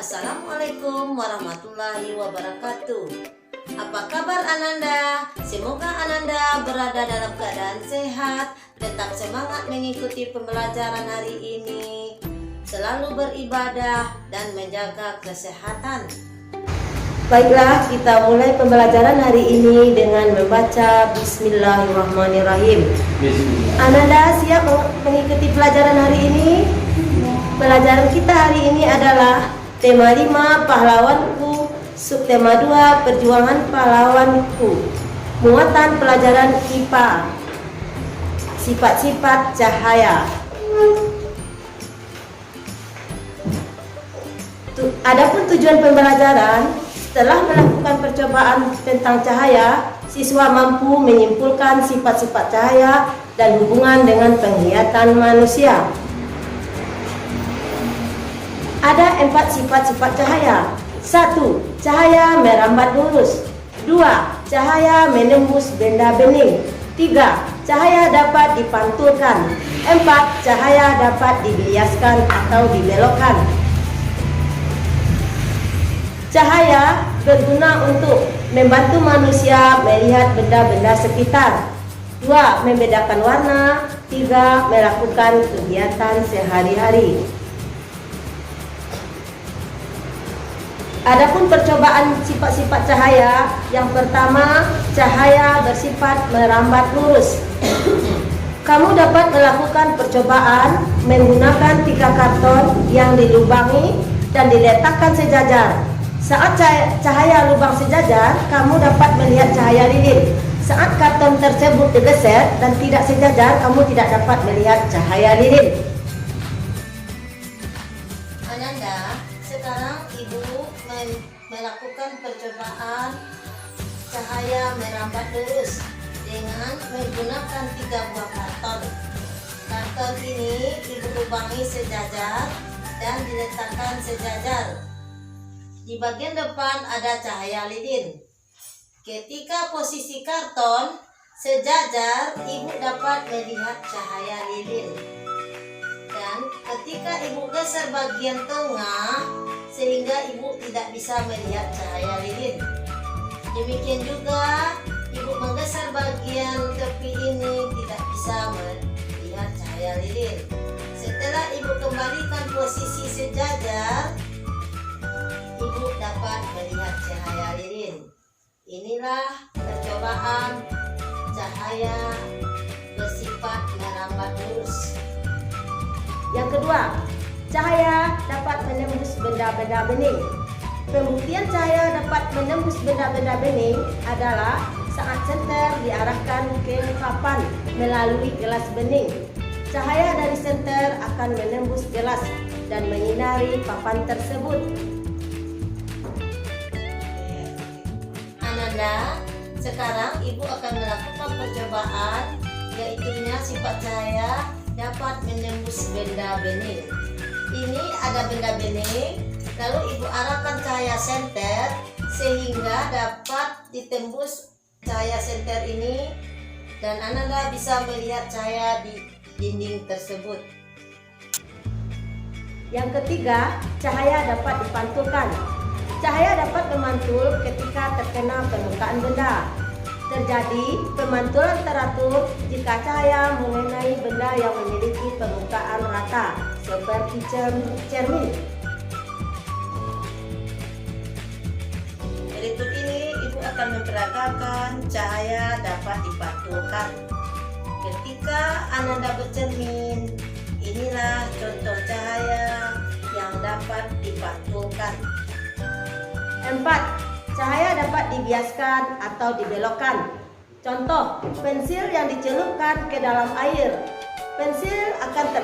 Assalamualaikum warahmatullahi wabarakatuh. Apa kabar Ananda? Semoga Ananda berada dalam keadaan sehat, tetap semangat mengikuti pembelajaran hari ini, selalu beribadah dan menjaga kesehatan. Baiklah, kita mulai pembelajaran hari ini dengan membaca Bismillahirrahmanirrahim. Ananda siap mengikuti pelajaran hari ini? Pelajaran kita hari ini adalah tema 5 pahlawanku, subtema 2 perjuangan pahlawanku. Muatan pelajaran IPA, sifat-sifat cahaya. Adapun tujuan pembelajaran, setelah melakukan percobaan tentang cahaya, siswa mampu menyimpulkan sifat-sifat cahaya dan hubungan dengan penglihatan manusia. Ada 4 sifat-sifat cahaya. 1. Cahaya merambat lurus. 2. Cahaya menembus benda bening. 3. Cahaya dapat dipantulkan. 4. Cahaya dapat dibiaskan atau dibelokkan. Cahaya berguna untuk membantu manusia melihat benda-benda sekitar. 2. Membedakan warna. 3. Melakukan kegiatan sehari-hari. Adapun percobaan sifat-sifat cahaya, yang pertama, cahaya bersifat merambat lurus. Kamu dapat melakukan percobaan menggunakan 3 karton yang dilubangi dan diletakkan sejajar. Saat cahaya lubang sejajar, kamu dapat melihat cahaya lilin. Saat karton tersebut digeser dan tidak sejajar, kamu tidak dapat melihat cahaya lilin. Ananda, sekarang Ibu melakukan percobaan cahaya merambat lurus dengan menggunakan 3 buah karton. Karton ini Ibu lubangi sejajar dan diletakkan sejajar. Di bagian depan ada cahaya lilin. Ketika posisi karton sejajar, Ibu dapat melihat cahaya lilin. Dan ketika Ibu geser bagian tengah, sehingga Ibu tidak bisa melihat cahaya lilin. Demikian juga Ibu menggeser bagian tepi ini, tidak bisa melihat cahaya lilin. Setelah Ibu kembalikan posisi sejajar, Ibu dapat melihat cahaya lilin. Inilah percobaan cahaya bersifat merambat lurus. Yang kedua, cahaya dapat menembus benda-benda bening. Pembuktian cahaya dapat menembus benda-benda bening adalah saat senter diarahkan ke papan melalui gelas bening. Cahaya dari senter akan menembus gelas dan menyinari papan tersebut. Ananda, sekarang Ibu akan melakukan percobaan, yaitunya sifat cahaya dapat menembus benda bening. Ini ada benda bening, lalu Ibu arahkan cahaya senter sehingga dapat ditembus cahaya senter ini dan Ananda bisa melihat cahaya di dinding tersebut. Yang ketiga, cahaya dapat dipantulkan. Cahaya dapat memantul ketika terkena permukaan benda. Terjadi pemantulan teratur jika cahaya mengenai benda yang memiliki permukaan rata, seperti cermin. Berikut ini Ibu akan memperagakan cahaya dapat dipantulkan. Ketika Ananda bercermin, inilah contoh cahaya yang dapat dipantulkan. 4. Cahaya dapat dibiaskan atau dibelokkan. Contoh, pensil yang dicelupkan ke dalam air. Pensil akan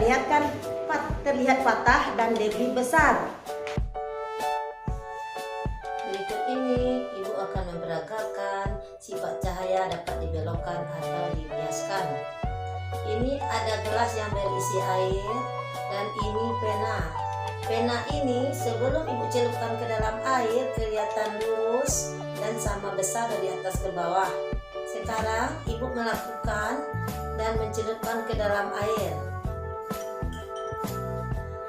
terlihat patah dan debris besar. Berikut ini Ibu akan memperagakan sifat cahaya dapat dibelokkan atau dibiaskan. Ini ada gelas yang berisi air dan ini pena. Pena ini sebelum Ibu celupkan ke dalam air kelihatan lurus dan sama besar dari atas ke bawah. Sekarang Ibu melakukan dan mencelupkan ke dalam air.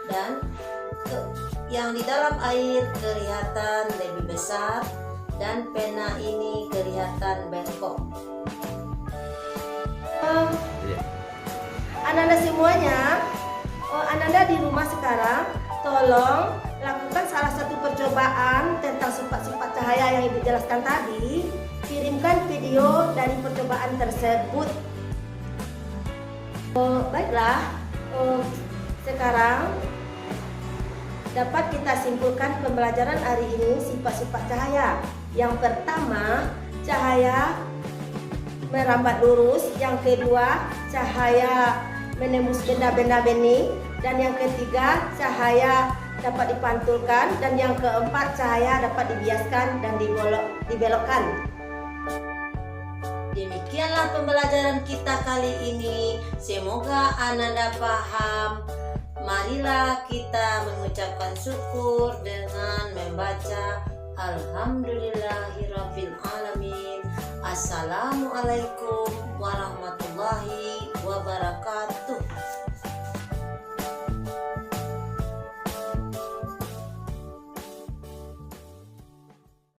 Dan yang di dalam air kelihatan lebih besar dan pena ini kelihatan bengkok. Ananda semuanya, Ananda di rumah sekarang, tolong lakukan salah satu percobaan tentang sifat-sifat cahaya yang Ibu jelaskan tadi. Kirimkan video dari percobaan tersebut. Baiklah, sekarang dapat kita simpulkan pembelajaran hari ini sifat-sifat cahaya. Yang pertama, cahaya merambat lurus. Yang kedua, cahaya menembus benda-benda bening. Dan yang ketiga, cahaya dapat dipantulkan. Dan yang keempat, cahaya dapat dibiaskan dan dibelokkan. Demikianlah pembelajaran kita kali ini. Semoga Ananda paham. Marilah kita mengucapkan syukur dengan membaca Alhamdulillahirabbil alamin. Assalamualaikum warahmatullahi